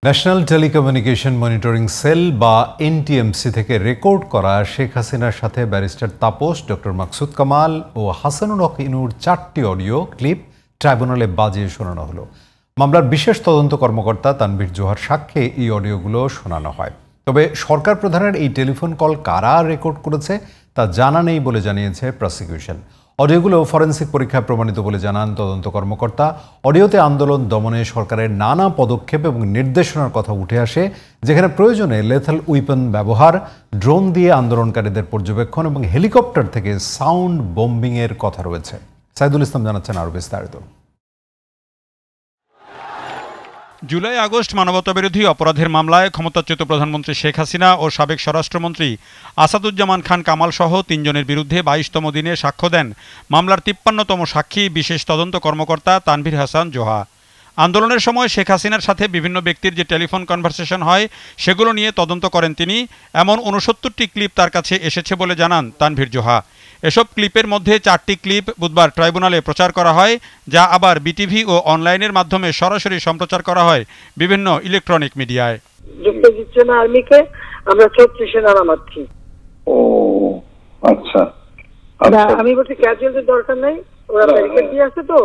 National telecommunication monitoring cell বা NTMC থেকে record করা শেখ হাসিনার সাথে ব্যারিস্টার তাপস, ডক্টর মাকসুদ কামাল ও হাসানুল হক ইনুর 4টি অডিও ক্লিপ ট্রাইব্যুনালে বাজিয়ে শোনানো হলো। মামলার বিশেষ তদন্ত কর্মকর্তা তানভীর জোহার সাক্ষ্যে এই অডিওগুলো শোনানো হয়। তবে সরকার প্রধানের এই টেলিফোন কল কারা রেকর্ড করেছে তা জানা নেই বলে জানিয়েছে প্রসিকিউশন। অডিওগুলো ফরেনসিক পরীক্ষায় প্রমাণিত বলে জানান তদন্ত কর্মকর্তা। অডিওতে আন্দোলন দমনে সরকারের নানা পদক্ষেপ এবং নির্দেশনার কথা উঠে আসে, যেখানে প্রয়োজনে লেথাল উইপন ব্যবহার, ড্রোন দিয়ে আন্দোলনকারীদের পর্যবেক্ষণ এবং হেলিকপ্টার থেকে সাউন্ড বোম্বিংয়ের কথা রয়েছে। সাইদুল ইসলাম জানাচ্ছেন আরও বিস্তারিত। জুলাই আগস্ট মানবতাবিরোধী অপরাধের মামলায় ক্ষমতাচ্যুত প্রধানমন্ত্রী শেখ হাসিনা ও সাবেক স্বরাষ্ট্রমন্ত্রী আসাদুজ্জামান খান কামাল সহ 3 জনের বিরুদ্ধে 22তম দিনে সাক্ষ্য দেন মামলার 53তম সাক্ষী বিশেষ তদন্ত কর্মকর্তা তানভীর হাসান জোহা। আন্দোলনের সময় শেখ হাসিনার সাথে বিভিন্ন ব্যক্তির যে টেলিফোন কনভারসেশন হয় সেগুলো নিয়ে তদন্ত করেন তিনি। এমন 69টি ক্লিপ তার কাছে এসেছে বলে জানান তানভীর জোহা। এসব ক্লিপের মধ্যে 4টি ক্লিপ বুধবার ট্রাইব্যুনালে প্রচার করা হয়, যা আবার বিটিভি ও অনলাইনের মাধ্যমে সরাসরি সম্প্রচার করা হয় বিভিন্ন ইলেকট্রনিক মিডিয়ায়। যুক্ত দিচ্ছে না আর্মিকে, আমরা 34 সেনা নামাচ্ছি। ও আচ্ছা, আমি বলছি ক্যাজুয়ালটির দরকার নাই, ওরা ব্যারিকেড দিয়ে আছে তো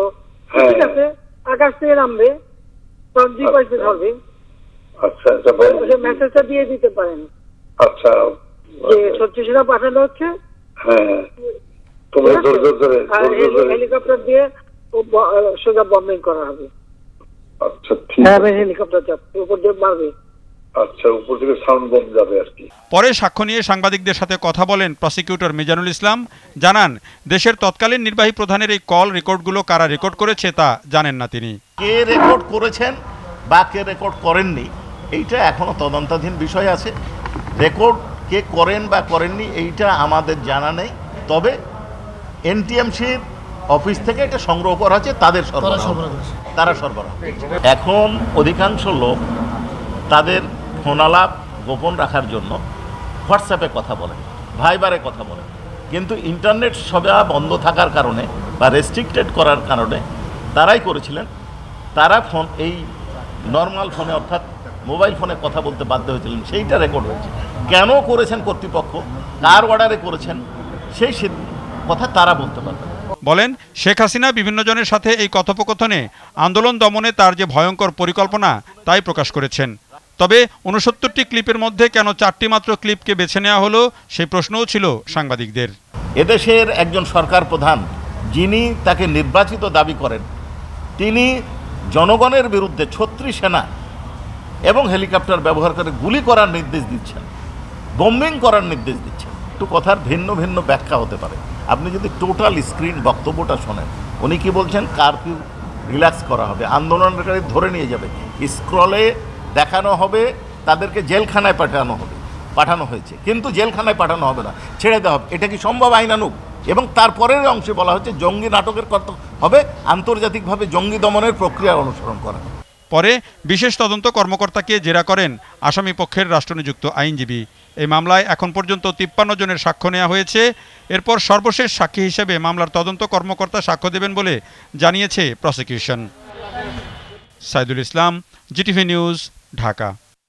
ঠিক আছে, আকাশ থেকে নামবে, সবজি পয়সা ধরবে। আচ্ছা আচ্ছা, মেসেজটা দিয়ে দিতে পারেন। আচ্ছা, যে 36 সেনা পাঠানো হচ্ছে, হ্যাঁ, তোমরা হেলিকপ্টার দিয়ে সোজা বম্বিং করা হবে। আচ্ছা ঠিক আছে, হেলিকপ্টার যাচ্ছে উপর দিয়ে মারবে। আচ্ছা, উপর থেকে সাউন্ড বম্ব যাবে আর কি। পরে সাক্ষ্য নিয়ে সাংবাদিকদের সাথে কথা বলেন প্রসিকিউটর মিজানুল ইসলাম। জানান, দেশের তৎকালীন নির্বাহী প্রধানের এই কল রেকর্ডগুলো কারা রেকর্ড করেছে তা জানেন না তিনি। কে রেকর্ড করেছেন বা কে রেকর্ড করেননি এইটা এখনো তদন্তাধীন বিষয় আছে। রেকর্ড কে করেন বা করেননি এইটা আমাদের জানা নেই। তবে এনটিএমসির অফিস থেকে এটা সংগ্রহ করা হচ্ছে, তারা সরবরাহ। এখন অধিকাংশ লোক তাদের ফোনালাপ গোপন রাখার জন্য হোয়াটসঅ্যাপে কথা বলেন, ভাইবারে কথা বলেন, কিন্তু ইন্টারনেট সেবা বন্ধ থাকার কারণে বা রেস্ট্রিক্টেড করার কারণে তারাই করেছিলেন। তারা ফোন এই নর্মাল ফোনে অর্থাৎ মোবাইল ফোনে কথা বলতে বাধ্য হয়েছিলেন, সেইটা রেকর্ড হয়েছে। কেন করেছেন কর্তৃপক্ষ, কার অর্ডারে করেছেন, সেই কথা তারা বলতে পারবেন। বলেন, শেখ হাসিনা বিভিন্ন জনের সাথে এই কথোপকথনে আন্দোলন দমনে তার যে ভয়ঙ্কর পরিকল্পনা তাই প্রকাশ করেছেন। তবে 69টি ক্লিপের মধ্যে কেন 4টি মাত্র ক্লিপকে বেছে নেওয়া হলো সেই প্রশ্নও ছিল সাংবাদিকদের। এদেশের একজন সরকার প্রধান যিনি তাকে নির্বাচিত দাবি করেন, তিনি জনগণের বিরুদ্ধে 36 সেনা এবং হেলিকপ্টার ব্যবহার করে গুলি করার নির্দেশ দিচ্ছেন, বোম্বিং করার নির্দেশ দিচ্ছেন। একটু কথার ভিন্ন ভিন্ন ব্যাখ্যা হতে পারে। আপনি যদি টোটাল স্ক্রিন বক্তব্যটা শোনেন, উনি কি বলছেন, কারফিউ রিল্যাক্স করা হবে, আন্দোলনকারী ধরে নিয়ে যাবে, স্ক্রলে দেখানো হবে তাদেরকে জেলখানায় পাঠানো হয়েছে, কিন্তু জেলখানায় পাঠানো হবে না, ছেড়ে দেওয়া হবে। এটা কি সম্ভব আইনানুগ? এবং তারপরের অংশে বলা হচ্ছে জঙ্গি নাটকের কথা হবে, আন্তর্জাতিকভাবে জঙ্গি দমনের প্রক্রিয়া অনুসরণ করা। পরে বিশেষ তদন্ত কর্মকর্তাকে জেরা করেন আসামি পক্ষের রাষ্ট্রনিযুক্ত আইনজীবী। এই মামলায় এখন পর্যন্ত 53 জনের সাক্ষ্য নেওয়া হয়েছে। এরপর সর্বশেষ সাক্ষী হিসেবে মামলার তদন্ত কর্মকর্তা সাক্ষ্য দেবেন বলে জানিয়েছে prosecution. Saidul Islam, GTV news, Dhaka.